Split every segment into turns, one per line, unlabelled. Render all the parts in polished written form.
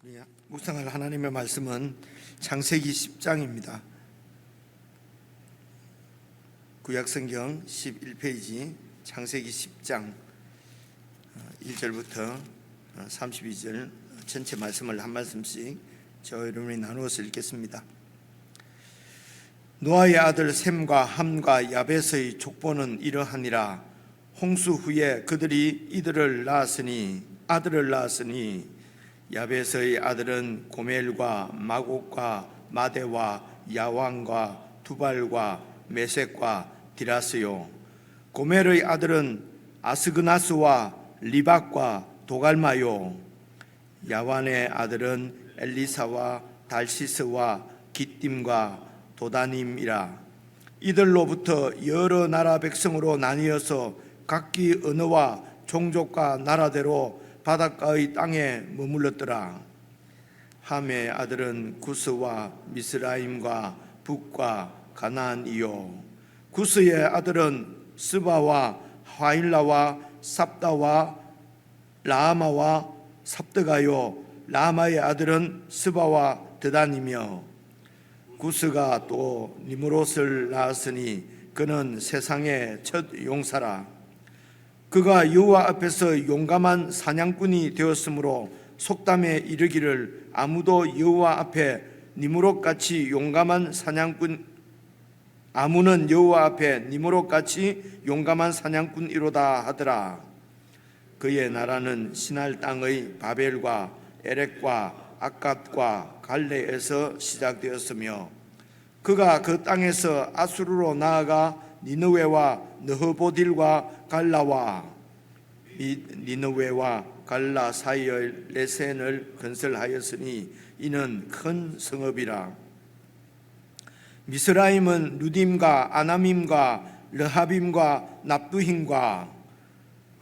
우리 묵상할 하나님의 말씀은 창세기 10장입니다. 구약성경 11페이지 창세기 10장 1절부터 32절 전체 말씀을 한 말씀씩 저와 여러분이 나누어서 읽겠습니다. 노아의 아들 셈과 함과 야벳의 족보는 이러하니라. 홍수 후에 그들이 아들을 낳았으니 야벳의 아들은 고멜과 마곡과 마대와 야왕과 두발과 메섹과 디라스요. 고멜의 아들은 아스그나스와 리박과 도갈마요. 야완의 아들은 엘리사와 달시스와 기띔과 도다님이라. 이들로부터 여러 나라 백성으로 나뉘어서 각기 언어와 종족과 나라대로 바닷가의 땅에 머물렀더라. 함의 아들은 구스와 미스라임과 북과 가나안이요. 구스의 아들은 스바와 하일라와 삽다와 라마와 삽드가요. 라마의 아들은 스바와 드단이며. 구스가 또 니므롯을 낳았으니 그는 세상의 첫 용사라. 그가 여호와 앞에서 용감한 사냥꾼이 되었으므로 속담에 이르기를 아무는 여호와 앞에 니므롯같이 용감한 사냥꾼이로다 하더라. 그의 나라는 시날 땅의 바벨과 에렉과 아갓과 갈레에서 시작되었으며 그가 그 땅에서 아수르로 나아가 니느웨와 느흐보딜과 갈라와 니느웨와 갈라 사이의 레센을 건설하였으니 이는 큰 성읍이라. 미스라임은 루딤과 아나밈과 르하빔과 납두힘과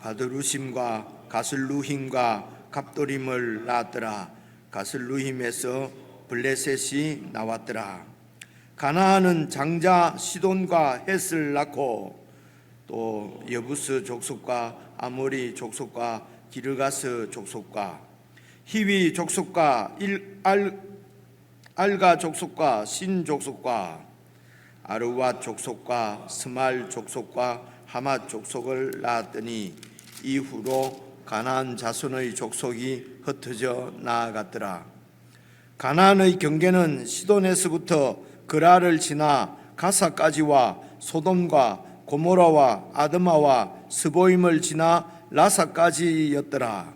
아드루심과 가슬루힘과 갑도림을 낳았더라. 가슬루힘에서 블레셋이 나왔더라. 가나안은 장자 시돈과 헷을 낳고 또 여부스 족속과 아모리 족속과 기르가스 족속과 히위 족속과 알가 족속과 신 족속과 아르왓 족속과 스말 족속과 하맛 족속을 낳았더니 이후로 가나안 자손의 족속이 흩어져 나아갔더라. 가나안의 경계는 시돈에서부터 그라를 지나 가사까지와 소돔과 고모라와 아드마와 스보임을 지나 라사까지였더라.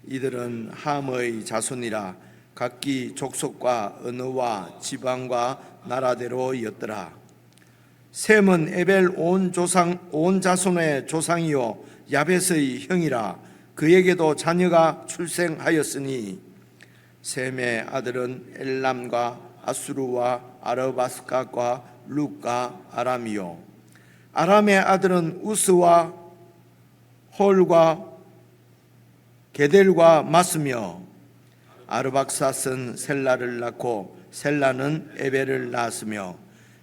이들은 함의 자손이라 각기 족속과 언어와 지방과 나라대로였더라. 셈은 에벨 온 자손의 조상이요 야벳의 형이라. 그에게도 자녀가 출생하였으니 셈의 아들은 엘람과 아수르와 아르바스갓과 룩과 아람이요. 아람의 아들은 우스와 홀과 게델과 마스며 아르박삿은 셀라를 낳고 셀라는 에벨을 낳았으며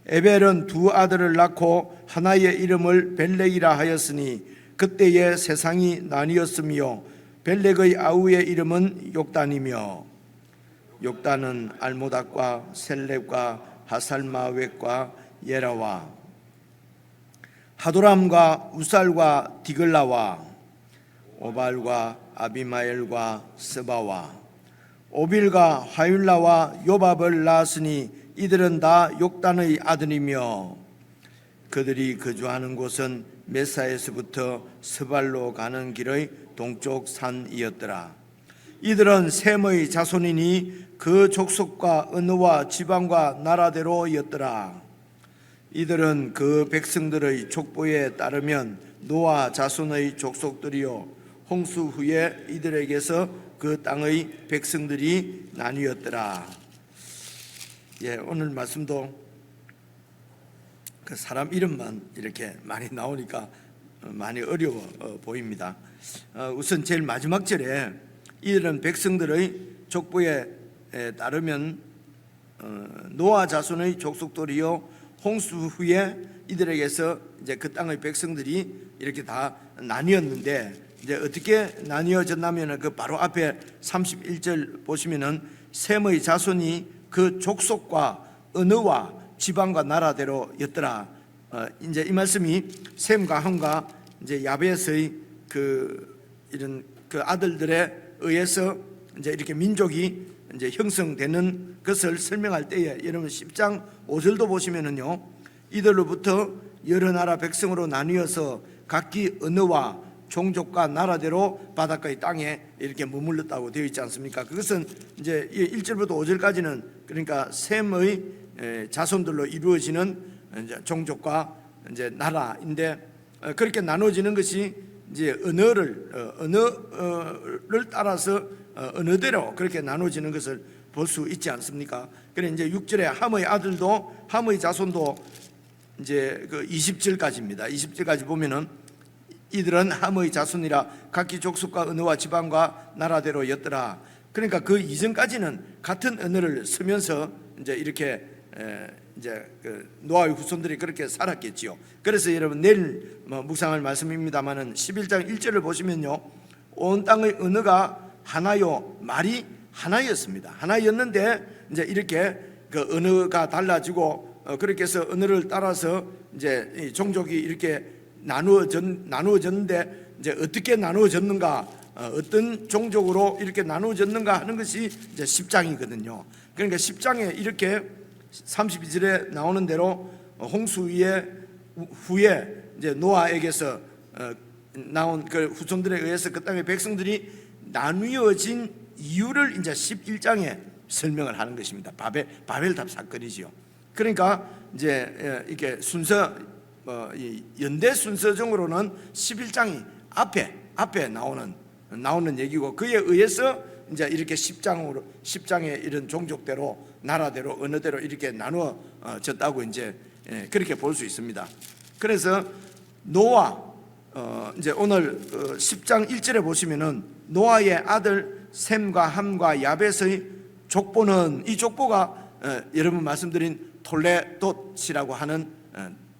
에벨은 두 아들을 낳고 하나의 이름을 벨렉이라 하였으니 그때의 세상이 나뉘었으며 벨렉의 아우의 이름은 욕단이며 욕단은 알모닥과 셀렙과 하살마웻과 예라와 하도람과 우살과 디글라와 오발과 아비마엘과 스바와 오빌과 하율라와 요밥을 낳았으니 이들은 다 욕단의 아들이며 그들이 거주하는 곳은 메사에서부터 스발로 가는 길의 동쪽 산이었더라. 이들은 셈의 자손이니 그 족속과 언어와 지방과 나라대로였더라. 이들은 그 백성들의 족보에 따르면 노아 자손의 족속들이요 홍수 후에 이들에게서 그 땅의 백성들이 나뉘었더라. 오늘 말씀도 그 사람 이름만 이렇게 많이 나오니까 많이 어려워 보입니다. 우선 제일 마지막 절에 이들은 백성들의 족보에 따르면 노아 자손의 족속들이요 홍수 후에 이들에게서 이제 그 땅의 백성들이 이렇게 다 나뉘었는데 이제 어떻게 나뉘어졌냐면은 그 바로 앞에 31절 보시면은 셈의 자손이 그 족속과 언어와 지방과 나라대로였더라. 이제 이 말씀이 셈과 함과 이제 야벳의 이런 아들들에 의해서 이제 이렇게 민족이 이제 형성되는 것을 설명할 때에 여러분 10장 5절도 보시면은요, 이들로부터 여러 나라 백성으로 나뉘어서 각기 언어와 종족과 나라대로 바닷가의 땅에 이렇게 머물렀다고 되어 있지 않습니까? 그것은 이제 1절부터 5절까지는 그러니까 셈의 자손들로 이루어지는 이제 종족과 이제 나라인데, 그렇게 나눠지는 것이 이제 언어를 따라서 언어대로 그렇게 나눠지는 것을 볼 수 있지 않습니까? 그래 이제 6절에 함의 아들도 함의 자손도 이제 그 20절까지입니다. 20절까지 보면은 이들은 함의 자손이라 각기 족속과 언어와 지방과 나라대로였더라. 그러니까 그 이전까지는 같은 언어를 쓰면서 이제 이렇게 이제 그 노아의 후손들이 그렇게 살았겠지요. 그래서 여러분 내일 묵상할 말씀입니다만은 11장 1절을 보시면요, 온 땅의 언어가 하나요, 말이 하나였습니다. 하나였는데 이제 이렇게 그 언어가 달라지고 그렇게 해서 언어를 따라서 이제 종족이 이렇게 나누어졌는데, 이제 어떻게 나누어졌는가, 어떤 종족으로 이렇게 나누어졌는가 하는 것이 이제 10장이거든요. 그러니까 10장에 이렇게 32절에 나오는 대로 홍수 후에 이제 노아에게서 나온 그 후손들에 의해서 그 땅의 백성들이 나누어진 이유를 이제 11장에 설명을 하는 것입니다. 바벨탑 사건이지요. 그러니까 이제 이렇게 연대 순서적으로는 11장이 앞에 나오는 얘기고, 그에 의해서 이제 이렇게 10장의 이런 종족대로 나라대로 언어대로 이렇게 나누어졌다고 이제 그렇게 볼 수 있습니다. 그래서 노아 이제 오늘 10장 1절에 보시면은 노아의 아들 셈과 함과 야벳의 족보는, 이 족보가 여러분 말씀드린 톨레돗이라고 하는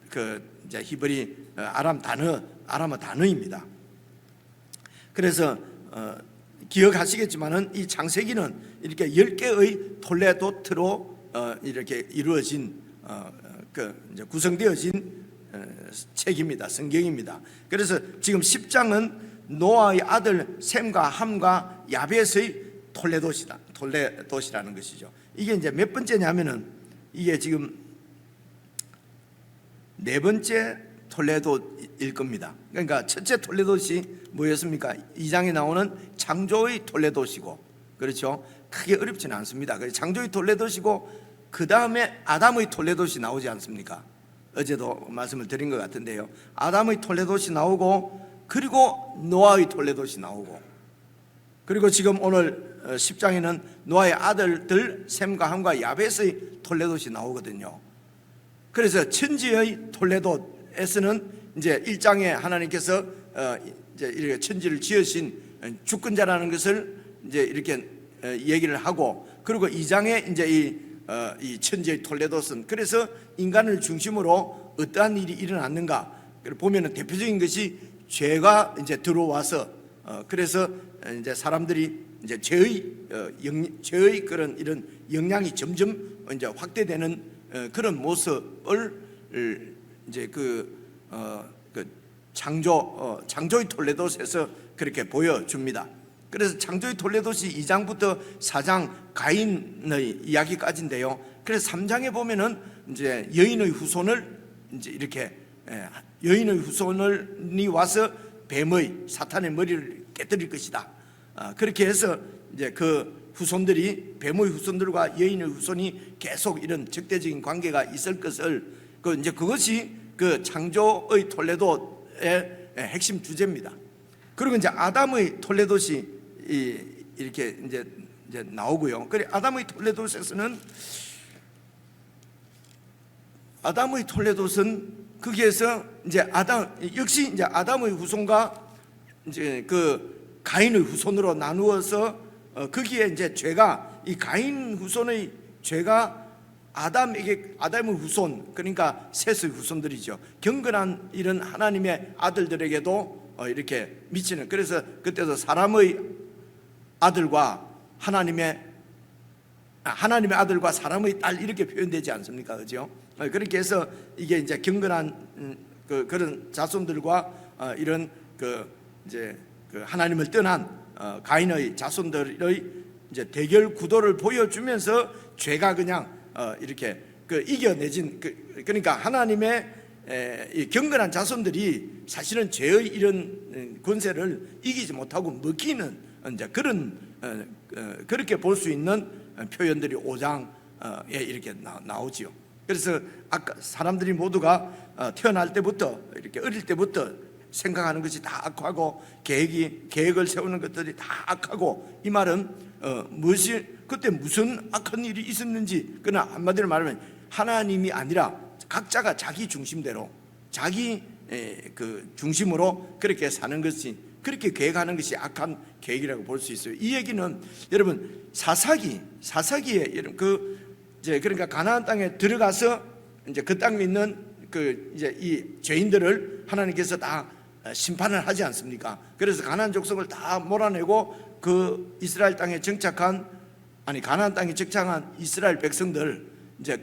그 이제 히브리 아람어 단어입니다. 그래서 기억하시겠지만은 이 창세기는 이렇게 10개의 톨레돗으로 이렇게 이루어진 이제 구성되어진 책입니다. 성경입니다. 그래서 지금 10장은 노아의 아들 셈과 함과 야벳의 톨레돗이라는 것이죠. 이게 이제 몇 번째냐면은 이게 지금 네 번째 톨레돗일 겁니다. 그러니까 첫째 톨레돗이 뭐였습니까? 2장에 나오는 창조의 톨레돗이고, 그렇죠? 크게 어렵지는 않습니다. 창조의 톨레돗이고 그 다음에 아담의 톨레돗이 나오지 않습니까? 어제도 말씀을 드린 것 같은데요. 아담의 톨레돗이 나오고, 그리고 노아의 톨레돗이 나오고, 그리고 지금 오늘 10장에는 노아의 아들들 셈과 함과 야벳의 톨레돗이 나오거든요. 그래서 천지의 톨레돗에서는 이제 1장에 하나님께서 이제 이렇게 천지를 지으신 주권자라는 것을 이제 이렇게 얘기를 하고, 그리고 2장에 이제 이 천지의 톨레돗은 그래서 인간을 중심으로 어떠한 일이 일어났는가 보면은 대표적인 것이 죄가 이제 들어와서 그래서 이제 사람들이 이제 죄의 그런 이런 영향이 점점 이제 확대되는 그런 모습을 이제 창조의 톨레돗에서 그렇게 보여줍니다. 그래서 창조의 톨레돗이 2장부터 4장 가인의 이야기까지인데요. 그래서 3장에 보면은 이제 여인의 후손을 이제 이렇게 여인의 후손이 와서 사탄의 머리를 깨뜨릴 것이다. 그렇게 해서 이제 그 후손들이 뱀의 후손들과 여인의 후손이 계속 이런 적대적인 관계가 있을 것을 이제 그것이 그 창조의 톨레돗의 핵심 주제입니다. 그리고 이제 아담의 톨레돗이 이렇게 이제 나오고요. 그래 아담의 톨레돗에서는 거기에서 이제 역시 이제 아담의 후손과 이제 그 가인의 후손으로 나누어서 거기에 이제 죄가 이 가인 후손의 죄가 아담의 후손, 그러니까 셋의 후손들이죠. 경건한 이런 하나님의 아들들에게도 이렇게 미치는, 그래서 그때도 사람의 아들과 하나님의 아들과 사람의 딸 이렇게 표현되지 않습니까? 그죠? 그렇게 해서 이게 이제 경건한 그런 자손들과 이런 이제 하나님을 떠난 가인의 자손들의 이제 대결 구도를 보여주면서 죄가 그냥 이렇게 이겨내진, 그러니까 하나님의 이 경건한 자손들이 사실은 죄의 이런 권세를 이기지 못하고 먹히는 이제 그런 그렇게 볼 수 있는 표현들이 5장에 이렇게 나오지요. 그래서 아까 사람들이 모두가 태어날 때부터 이렇게 어릴 때부터 생각하는 것이 다 악하고 계획을 세우는 것들이 다 악하고, 이 말은 무엇이 그때 무슨 악한 일이 있었는지, 그러나 한마디로 말하면 하나님이 아니라 각자가 자기 중심대로 자기 중심으로 그렇게 사는 것이, 그렇게 계획하는 것이 악한 계획이라고 볼 수 있어요. 이 얘기는 여러분 사사기에 이제 그러니까 가나안 땅에 들어가서 이제 그 땅에 있는 이제 이 죄인들을 하나님께서 다 심판을 하지 않습니까? 그래서 가나안 족속을 다 몰아내고 그 이스라엘 땅에 가나안 땅에 정착한 이스라엘 백성들, 이제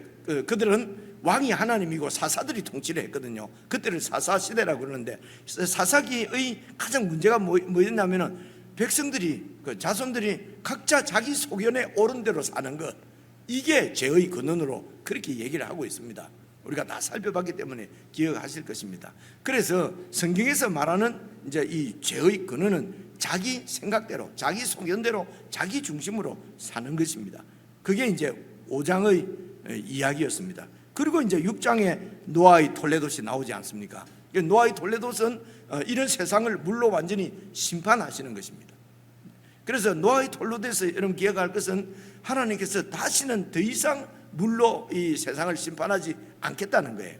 그들은 왕이 하나님이고 사사들이 통치를 했거든요. 그때를 사사 시대라고 그러는데, 사사기의 가장 문제가 뭐였냐면은 백성들이 자손들이 각자 자기 소견에 옳은 대로 사는 것, 이게 죄의 근원으로 그렇게 얘기를 하고 있습니다. 우리가 다 살펴봤기 때문에 기억하실 것입니다. 그래서 성경에서 말하는 이제 이 죄의 근원은 자기 생각대로, 자기 소견대로, 자기 중심으로 사는 것입니다. 그게 이제 5장의 이야기였습니다. 그리고 이제 6장에 노아의 톨레도시 나오지 않습니까? 노아의 톨레도스는 이런 세상을 물로 완전히 심판하시는 것입니다. 그래서 노아의 톨레도스 여러분 기억할 것은 하나님께서 다시는 더 이상 물로 이 세상을 심판하지 않겠다는 거예요.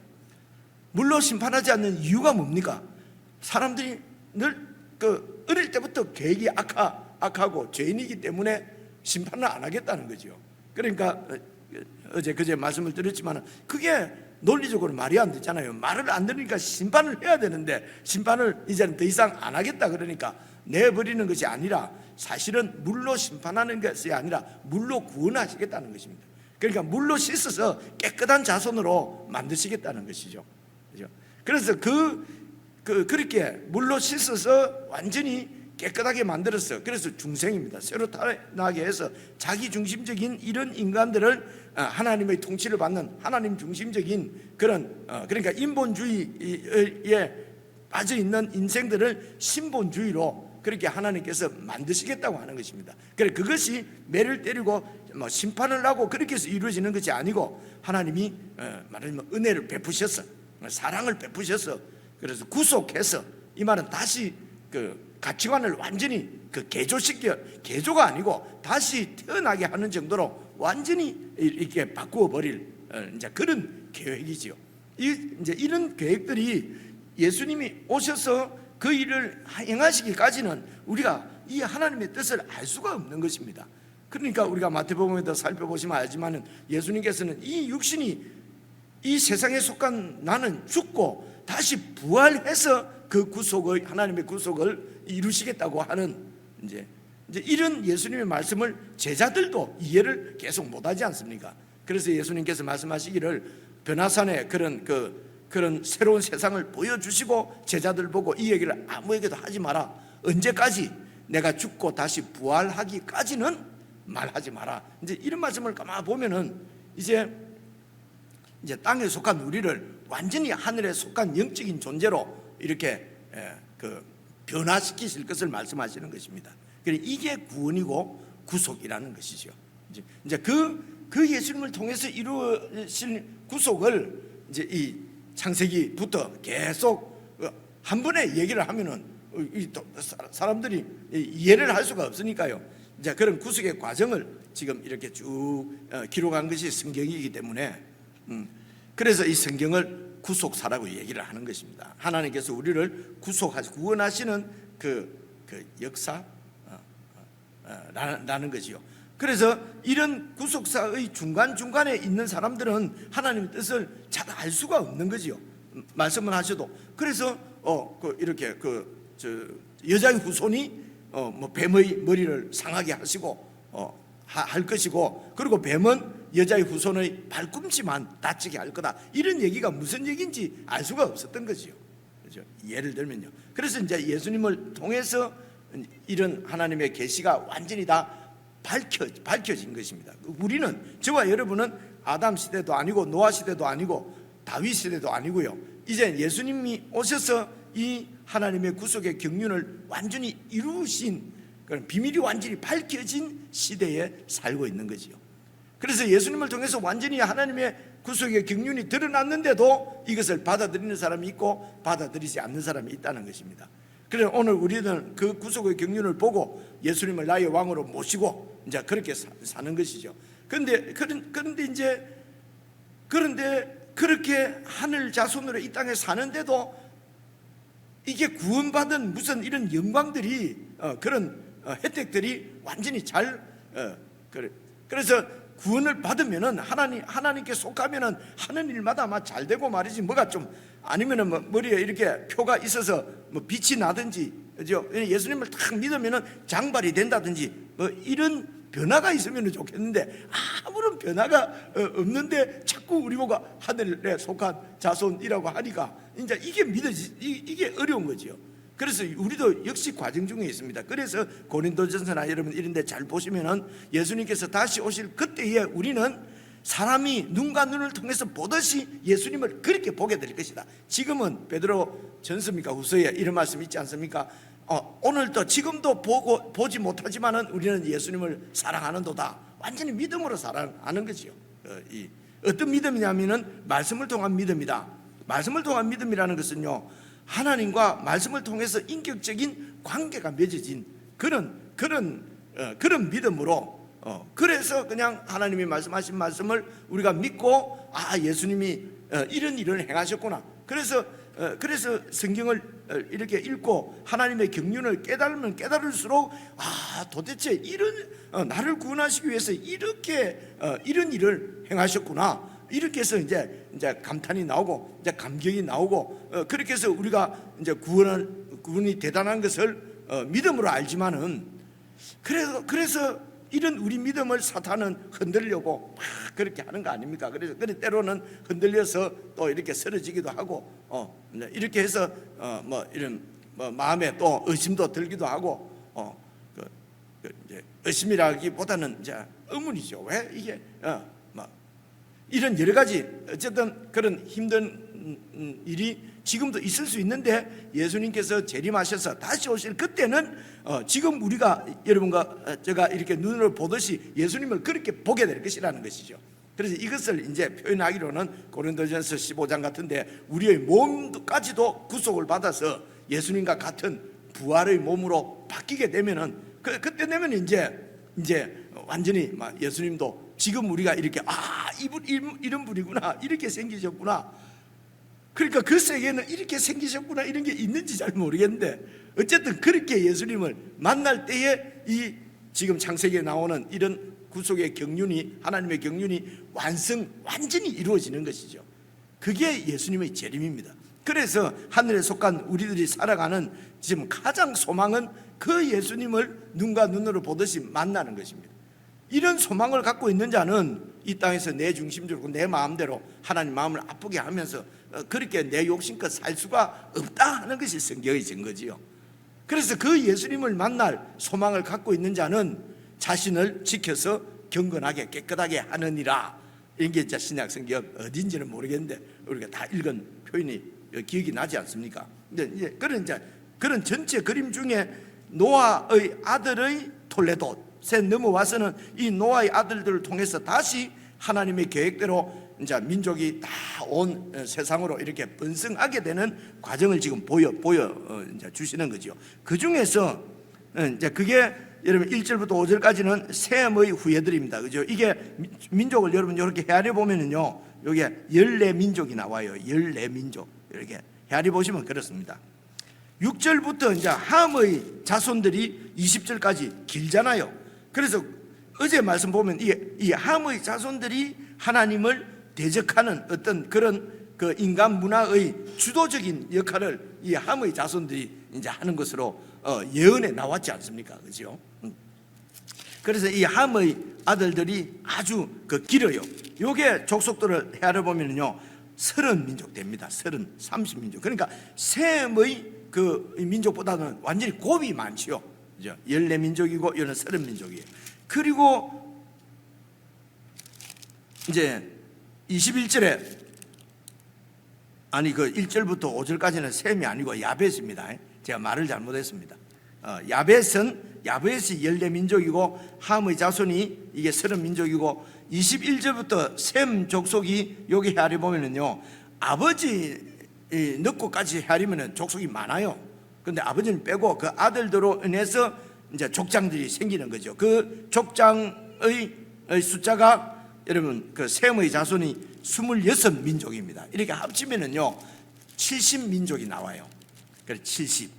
물로 심판하지 않는 이유가 뭡니까? 사람들이 늘 어릴 때부터 계획이 악하고 죄인이기 때문에 심판을 안 하겠다는 거죠. 그러니까 그제 말씀을 드렸지만 그게 논리적으로 말이 안 되잖아요. 말을 안 들으니까 심판을 해야 되는데 심판을 이제는 더 이상 안 하겠다 그러니까 내버리는 것이 아니라 사실은 물로 심판하는 것이 아니라 물로 구원하시겠다는 것입니다. 그러니까 물로 씻어서 깨끗한 자손으로 만드시겠다는 것이죠. 그죠? 그래서 그렇게 물로 씻어서 완전히 깨끗하게 만들었어요. 그래서 중생입니다. 새로 태어나게 해서 자기 중심적인 이런 인간들을 하나님의 통치를 받는 하나님 중심적인 그러니까 인본주의에 빠져 있는 인생들을 신본주의로 그렇게 하나님께서 만드시겠다고 하는 것입니다. 그래 그것이 매를 때리고 심판을 하고 그렇게 해서 이루어지는 것이 아니고 하나님이 말하자면 은혜를 베푸셔서 사랑을 베푸셔서 그래서 구속해서, 이 말은 다시 가치관을 완전히 개조가 아니고 다시 태어나게 하는 정도로 완전히 이렇게 바꾸어 버릴 이제 그런 계획이지요. 이제 이런 계획들이 예수님이 오셔서 그 일을 행하시기까지는 우리가 이 하나님의 뜻을 알 수가 없는 것입니다. 그러니까 우리가 마태복음에도 살펴보시면 알지만은 예수님께서는 이 육신이 이 세상에 속한 나는 죽고 다시 부활해서 그 구속의 하나님의 구속을 이루시겠다고 하는 이제 이런 예수님의 말씀을 제자들도 이해를 계속 못하지 않습니까? 그래서 예수님께서 말씀하시기를 변화산에 그런 새로운 세상을 보여주시고 제자들 보고 이 얘기를 아무에게도 하지 마라. 언제까지? 내가 죽고 다시 부활하기까지는 말하지 마라. 이제 이런 말씀을 가만 보면은 이제 땅에 속한 우리를 완전히 하늘에 속한 영적인 존재로 이렇게 변화시키실 것을 말씀하시는 것입니다. 그래서 이게 구원이고 구속이라는 것이죠. 이제 그 예수님을 통해서 이루어질 구속을 이제 이 창세기부터 계속 한 번에 얘기를 하면은 사람들이 이해를 할 수가 없으니까요. 이제 그런 구속의 과정을 지금 이렇게 쭉 기록한 것이 성경이기 때문에 그래서 이 성경을 구속사라고 얘기를 하는 것입니다. 하나님께서 우리를 구원하시는 그 역사 라는 거지요. 그래서 이런 구속사의 중간중간에 있는 사람들은 하나님의 뜻을 잘 알 수가 없는 거지요. 말씀을 하셔도. 그래서 이렇게 여자의 후손이 뭐 뱀의 머리를 상하게 하시고 할 것이고, 그리고 뱀은 여자의 후손의 발꿈치만 다치게 할 거다. 이런 얘기가 무슨 얘기인지 알 수가 없었던 거지요. 그렇죠? 예를 들면요. 그래서 이제 예수님을 통해서 이런 하나님의 계시가 완전히 다 밝혀진 것입니다. 우리는, 저와 여러분은 아담 시대도 아니고 노아 시대도 아니고 다윗 시대도 아니고요. 이제 예수님이 오셔서 이 하나님의 구속의 경륜을 완전히 이루신 그런 비밀이 완전히 밝혀진 시대에 살고 있는 거지요. 그래서 예수님을 통해서 완전히 하나님의 구속의 경륜이 드러났는데도 이것을 받아들이는 사람이 있고 받아들이지 않는 사람이 있다는 것입니다. 그래서 오늘 우리는 그 구속의 경륜을 보고 예수님을 나의 왕으로 모시고 이제 그렇게 사는 것이죠. 그런데 그렇게 하늘 자손으로 이 땅에 사는데도 이게 구원받은 무슨 이런 영광들이 그런 혜택들이 완전히 그래서 구원을 받으면은 하나님께 속하면은 하는 일마다 막 잘 되고 말이지, 뭐가 좀 아니면은 뭐 머리에 이렇게 표가 있어서 뭐 빛이 나든지, 그죠? 예수님을 딱 믿으면은 장발이 된다든지 뭐 이런 변화가 있으면 좋겠는데 아무런 변화가 없는데 자꾸 우리 보고 하늘에 속한 자손이라고 하니까 이제 이게 이게 어려운 거지요. 그래서 우리도 역시 과정 중에 있습니다. 그래서 고린도전서나 여러분 이런 데 잘 보시면은 예수님께서 다시 오실 그때에 우리는 사람이 눈과 눈을 통해서 보듯이 예수님을 그렇게 보게 될 것이다. 지금은 베드로 전서입니까 후서에 이런 말씀 있지 않습니까? 오늘도 지금도 보지 못하지만은 우리는 예수님을 사랑하는도다. 완전히 믿음으로 사랑하는 거지요. 어떤 믿음이냐면은 말씀을 통한 믿음이다. 말씀을 통한 믿음이라는 것은요, 하나님과 말씀을 통해서 인격적인 관계가 맺어진 그런 믿음으로, 그래서 그냥 하나님이 말씀하신 말씀을 우리가 믿고, 예수님이 이런 일을 행하셨구나. 그래서 성경을 이렇게 읽고 하나님의 경륜을 깨달으면 깨달을수록 도대체 이런 나를 구원하시기 위해서 이렇게 이런 일을 행하셨구나. 이렇게 해서 이제 감탄이 나오고 이제 감격이 나오고, 그렇게 해서 우리가 이제 구원이 대단한 것을 믿음으로 알지만은, 그래서 이런 우리 믿음을 사탄은 흔들려고 막 그렇게 하는 거 아닙니까? 그래서 때로는 흔들려서 또 이렇게 쓰러지기도 하고, 이렇게 해서 이런 마음에 또 의심도 들기도 하고, 이제 의심이라기보다는 이제 의문이죠. 왜 이게 이런 여러 가지 어쨌든 그런 힘든 일이 지금도 있을 수 있는데, 예수님께서 재림하셔서 다시 오실 그때는 지금 우리가 여러분과 제가 이렇게 눈으로 보듯이 예수님을 그렇게 보게 될 것이라는 것이죠. 그래서 이것을 이제 표현하기로는 고린도전서 15장 같은데 우리의 몸까지도 구속을 받아서 예수님과 같은 부활의 몸으로 바뀌게 되면은 그때 되면 이제 완전히 예수님도 지금 우리가 이렇게 이런 분이구나, 이렇게 생기셨구나, 그러니까 그 세계에는 이렇게 생기셨구나, 이런 게 있는지 잘 모르겠는데, 어쨌든 그렇게 예수님을 만날 때에 이 지금 창세기에 나오는 이런 구속의 경륜이, 하나님의 경륜이 완전히 이루어지는 것이죠. 그게 예수님의 재림입니다. 그래서 하늘에 속한 우리들이 살아가는 지금 가장 소망은 그 예수님을 눈과 눈으로 보듯이 만나는 것입니다. 이런 소망을 갖고 있는 자는 이 땅에서 내 중심대로 내 마음대로 하나님 마음을 아프게 하면서 그렇게 내 욕심껏 살 수가 없다 하는 것이 성경의 증거지요. 그래서 그 예수님을 만날 소망을 갖고 있는 자는 자신을 지켜서 경건하게 깨끗하게 하느니라. 이게 이제 신약 성경 어딘지는 모르겠는데 우리가 다 읽은 표현이 기억이 나지 않습니까? 근데 그런 전체 그림 중에 노아의 아들의 톨레도에 넘어와서는 이 노아의 아들들을 통해서 다시 하나님의 계획대로 이제 민족이 다 온 세상으로 이렇게 번성하게 되는 과정을 지금 보여 이제 주시는 거죠. 그 중에서 이제 그게 여러분 1절부터 5절까지는 셈의 후예들입니다. 그죠? 이게 민족을 여러분 이렇게 헤아려 보면은요, 여기에 14민족이 나와요. 14민족. 이렇게 헤아려 보시면 그렇습니다. 6절부터 이제 함의 자손들이 20절까지 길잖아요. 그래서 어제 말씀 보면 이 함의 자손들이 하나님을 대적하는 어떤 그런 그 인간 문화의 주도적인 역할을 이 함의 자손들이 이제 하는 것으로 예언에 나왔지 않습니까? 그죠? 그래서 이 함의 아들들이 아주 길어요. 요게 족속들을 헤아려 보면요 30민족 됩니다. 30민족. 그러니까 셈의 그 민족보다는 완전히 곱이 많지요. 그죠? 14민족이고 이는 30민족이에요. 그리고 이제 21절에 아니 1절부터 5절까지는 셈이 아니고 야벳입니다. 제가 말을 잘못했습니다. 야벳이 14민족이고 함의 자손이 이게 30민족이고 21절부터 셈 족속이 여기 헤아려 보면은요 아버지 넣고까지 헤아리면은 족속이 많아요. 그런데 아버지는 빼고 그 아들들로 인해서 이제 족장들이 생기는 거죠. 그 족장의 숫자가 여러분 그 셈의 자손이 26민족입니다. 이렇게 합치면은요 70민족이 나와요. 그래 70.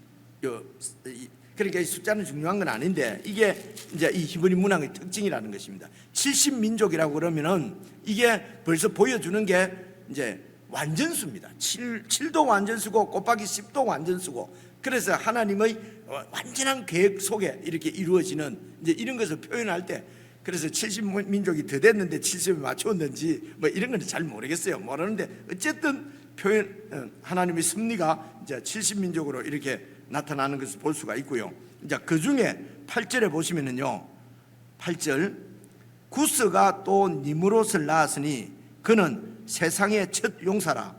그러니까 이 숫자는 중요한 건 아닌데 이게 이제 이 히브리 문학의 특징이라는 것입니다. 70민족이라고 그러면은 이게 벌써 보여주는 게 이제 완전수입니다. 7도 완전수고 곱하기 10도 완전수고 그래서 하나님의 완전한 계획 속에 이렇게 이루어지는 이제 이런 것을 표현할 때 그래서 70민족이 더 됐는데 70에 맞추었는지 뭐 이런 건 잘 모르겠어요. 모르는데 어쨌든 표현 하나님의 섭리가 이제 70민족으로 이렇게 나타나는 것을 볼 수가 있고요. 이제 그 중에 8절에 보시면은요 8절 구스가 또 니므롯을 낳았으니 그는 세상의 첫 용사라.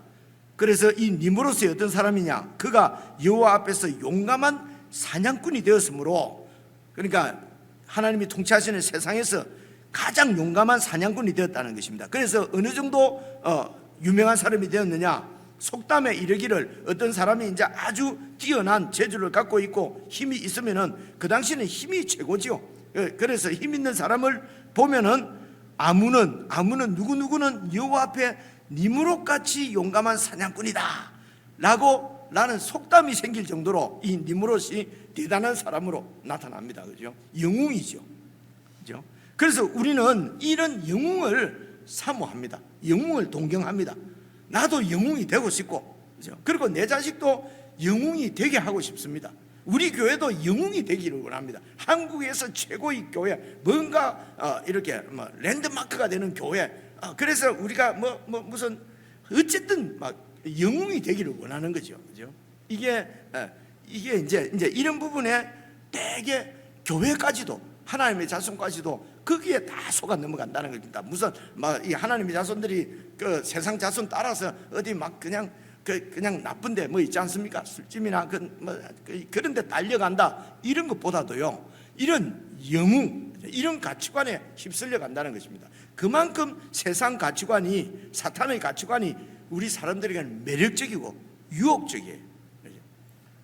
그래서 이 니므롯이 어떤 사람이냐? 그가 여호와 앞에서 용감한 사냥꾼이 되었으므로 그러니까 하나님이 통치하시는 세상에서 가장 용감한 사냥꾼이 되었다는 것입니다. 그래서 어느 정도 유명한 사람이 되었느냐? 속담에 이르기를 어떤 사람이 이제 아주 뛰어난 재주를 갖고 있고 힘이 있으면은 그 당시는 힘이 최고지요. 그래서 힘 있는 사람을 보면은 아무는 누구는 여호와 앞에 니므롯같이 용감한 사냥꾼이다 라고 라는 속담이 생길 정도로 이 니므롯이 대단한 사람으로 나타납니다. 그죠? 영웅이죠. 그죠? 그래서 우리는 이런 영웅을 사모합니다. 영웅을 동경합니다. 나도 영웅이 되고 싶고, 그죠? 그리고 내 자식도 영웅이 되게 하고 싶습니다. 우리 교회도 영웅이 되기를 원합니다. 한국에서 최고의 교회, 뭔가 이렇게 랜드마크가 되는 교회. 그래서 우리가 무슨 어쨌든 막 영웅이 되기를 원하는 거죠. 그죠? 이게 이제 이런 부분에 되게 교회까지도 하나님의 자손까지도 거기에 다 속아 넘어간다는 겁니다. 무슨 이 하나님의 자손들이 그 세상 자손 따라서 어디 막 그냥 나쁜데 뭐 있지 않습니까? 술집이나 그런 데 달려간다 이런 것보다도요 이런 영웅 이런 가치관에 휩쓸려 간다는 것입니다. 그만큼 세상 가치관이 사탄의 가치관이 우리 사람들에게는 매력적이고 유혹적이에요.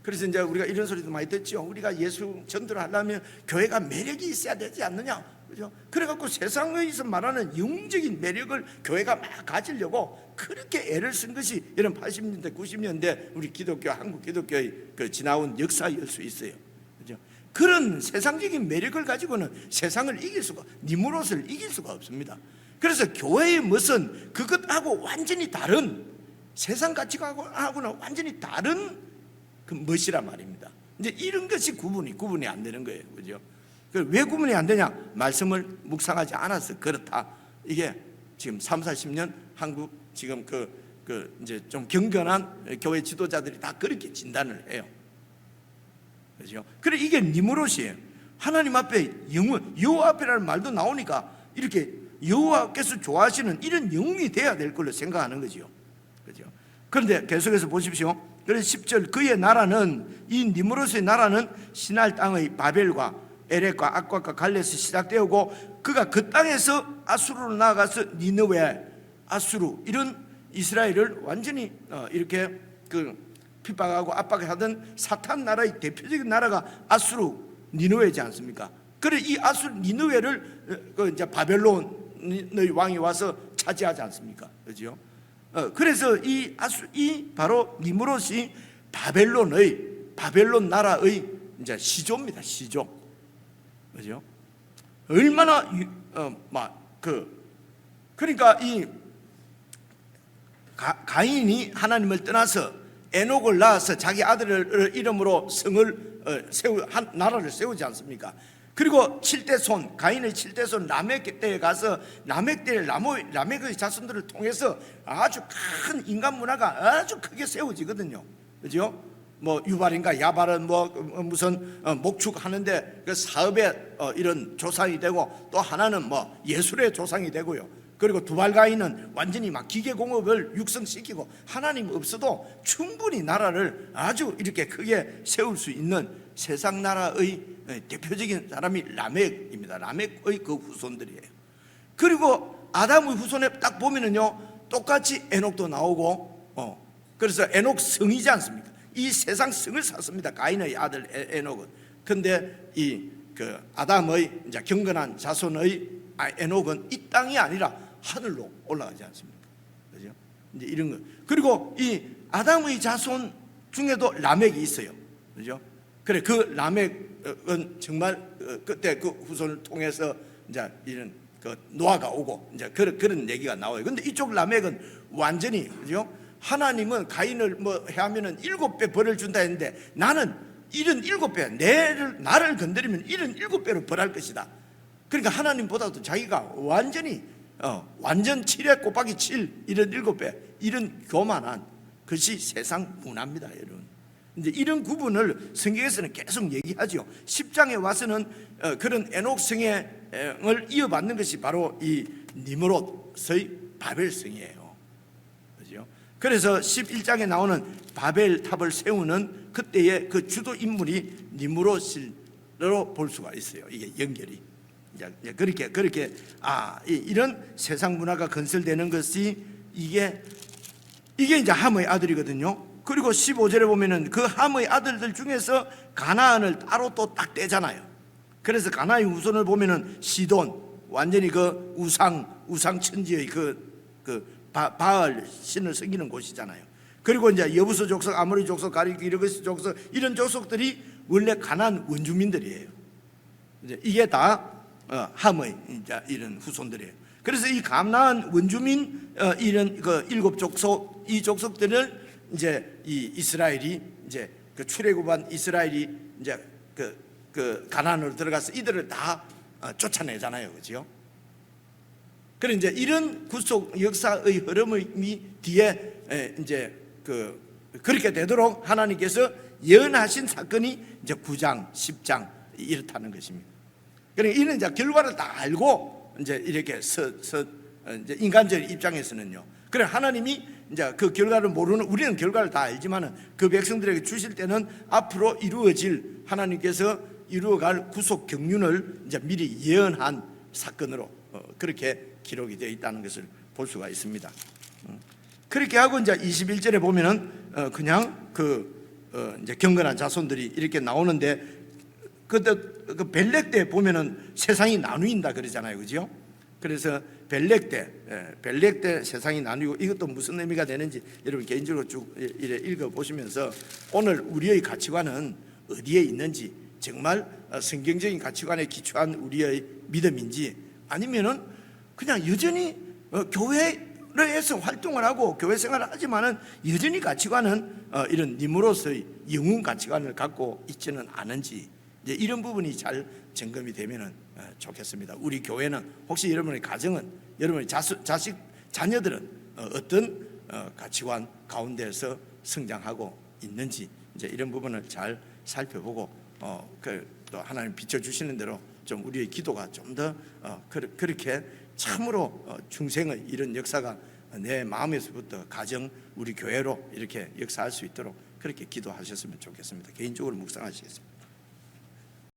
그래서 이제 우리가 이런 소리도 많이 듣죠. 우리가 예수 전도를 하려면 교회가 매력이 있어야 되지 않느냐, 그죠? 그래갖고 세상에서 말하는 영웅적인 매력을 교회가 막 가지려고 그렇게 애를 쓴 것이 이런 80년대, 90년대 우리 기독교, 한국 기독교의 그 지나온 역사일 수 있어요, 그죠? 그런 세상적인 매력을 가지고는 세상을 이길 수가, 니므롯을 이길 수가 없습니다. 그래서 교회의 멋은 그것하고 완전히 다른 세상 가치관하고는 완전히 다른 그 멋이란 말입니다. 이제 이런 것이 구분이 안 되는 거예요, 그죠? 왜 구분이 안 되냐? 말씀을 묵상하지 않아서 그렇다. 이게 지금 30-40년 한국 지금 이제 좀 경건한 교회 지도자들이 다 그렇게 진단을 해요, 그죠? 그래 이게 니므롯이에요. 하나님 앞에 영웅, 여호와 앞이라는 말도 나오니까 이렇게 여호와께서 좋아하시는 이런 영웅이 돼야 될 걸로 생각하는 거죠, 그죠? 그런데 계속해서 보십시오. 그래서 10절 그의 나라는 이 니므롯의 나라는 시날 땅의 바벨과 에렉과 악과과 갈레에서 시작되었고 그가 그 땅에서 아수르로 나아가서 니느웨, 아수르 이런 이스라엘을 완전히 이렇게 핍박하고 압박하던 사탄 나라의 대표적인 나라가 아수르 니느웨지 않습니까? 그래 이 아수르 니느웨를 이제 바벨론의 왕이 와서 차지하지 않습니까? 그렇죠? 그래서 이 바로 니므롯이 바벨론 나라의 이제 시조입니다. 시조, 그죠? 얼마나 그러니까 이 가인이 하나님을 떠나서 에녹을 낳아서 자기 아들을 이름으로 성을 나라를 세우지 않습니까? 그리고 7대 손, 가인의 7대 손 라멕 때에 가서 라멕 때에 라멕의 자손들을 통해서 아주 큰 인간 문화가 아주 크게 세워지거든요. 그죠? 뭐 유발인가 야발은 무슨 목축하는데 그 사업의 이런 조상이 되고, 또 하나는 뭐 예술의 조상이 되고요. 그리고 두발가인은 완전히 막 기계공업을 육성시키고, 하나님 없어도 충분히 나라를 아주 이렇게 크게 세울 수 있는 세상 나라의 대표적인 사람이 라멕입니다. 라멕의 그 후손들이에요. 그리고 아담의 후손에 딱 보면은요, 똑같이 에녹도 나오고, 그래서 에녹 성이지 않습니까? 이 세상 성을 샀습니다. 가인의 아들 에녹은. 근데 이 그 아담의 이제 경건한 자손의 에녹은 이 땅이 아니라 하늘로 올라가지 않습니까? 그죠? 이제 이런 거. 그리고 이 아담의 자손 중에도 라멕이 있어요. 그죠? 그래, 그 라멕은 정말 그때 그 후손을 통해서 이제 이런 그 노아가 오고 이제 그런 얘기가 나와요. 근데 이쪽 라멕은 완전히, 그죠? 하나님은 가인을 뭐 해하면은 7배 벌을 준다 했는데, 나는 77배, 나를 건드리면 77배로 벌할 것이다. 그러니까 하나님보다도 자기가 완전히 완전 7에 곱하기 7, 77배, 이런 교만한 것이 세상 문화입니다, 여러분. 이제 이런 구분을 성경에서는 계속 얘기하죠. 10장에 와서는 그런 에녹성을 이어받는 것이 바로 이 니므롯의 바벨성이에요. 그죠? 그래서 11장에 나오는 바벨탑을 세우는 그때의 그 주도 인물이 니므롯으로 볼 수가 있어요. 이게 연결이. 그렇게 이런 세상 문화가 건설되는 것이 이게 이제 함의 아들이거든요. 그리고 15절에 보면은 그 함의 아들들 중에서 가나안을 따로 또 딱 떼잖아요. 그래서 가나안의 후손을 보면은 시돈, 완전히 그 우상 천지의 그 바알 신을 섬기는 곳이잖아요. 그리고 이제 여부수 족속, 아모리 족속, 기르기스 족속, 이런 족속들이 원래 가나안 원주민들이에요. 이게 다 함의 이제 이런 후손들이에요. 그래서 이 가나안 원주민 이런 그 7족속, 이 족속들을 이제 이 이스라엘이 이제 그 출애굽한 이스라엘이 이제 그 가나안으로 들어가서 이들을 다 쫓아내잖아요, 그렇죠? 그래 이제 이런 구속 역사의 흐름이 뒤에 이제 그렇게 되도록 하나님께서 예언하신 사건이 이제 9장, 10장 이렇다는 것입니다. 그러니까 이는 이제 결과를 다 알고 이제 이렇게 이제 인간적인 입장에서는요. 그래 하나님이 이제 그 결과를 모르는, 우리는 결과를 다 알지만은 그 백성들에게 주실 때는 앞으로 이루어질, 하나님께서 이루어갈 구속 경륜을 이제 미리 예언한 사건으로 그렇게 기록이 되어 있다는 것을 볼 수가 있습니다. 그렇게 하고 이제 21절에 보면은 그냥 이제 경건한 자손들이 이렇게 나오는데, 그때 그 벨렉 때 보면은 세상이 나누인다 그러잖아요, 그죠? 그래서 벨렉 때 세상이 나누고, 이것도 무슨 의미가 되는지 여러분 개인적으로 쭉 읽어 보시면서 오늘 우리의 가치관은 어디에 있는지, 정말 성경적인 가치관에 기초한 우리의 믿음인지, 아니면은 그냥 여전히 교회에서 활동을 하고 교회 생활을 하지만은 여전히 가치관은 이런 니므롯의 영웅 가치관을 갖고 있지는 않은지, 이제 이런 부분이 잘 점검이 되면은 좋겠습니다. 우리 교회는 혹시 여러분의 가정은, 여러분의 자녀들은 어떤 가치관 가운데서 성장하고 있는지, 이제 이런 부분을 잘 살펴보고 또 하나님 비춰주시는 대로 좀 우리의 기도가 좀 더 그렇게 참으로 중생의 이런 역사가 내 마음에서부터 가정, 우리 교회로 이렇게 역사할 수 있도록 그렇게 기도하셨으면 좋겠습니다. 개인적으로 묵상하시겠습니다.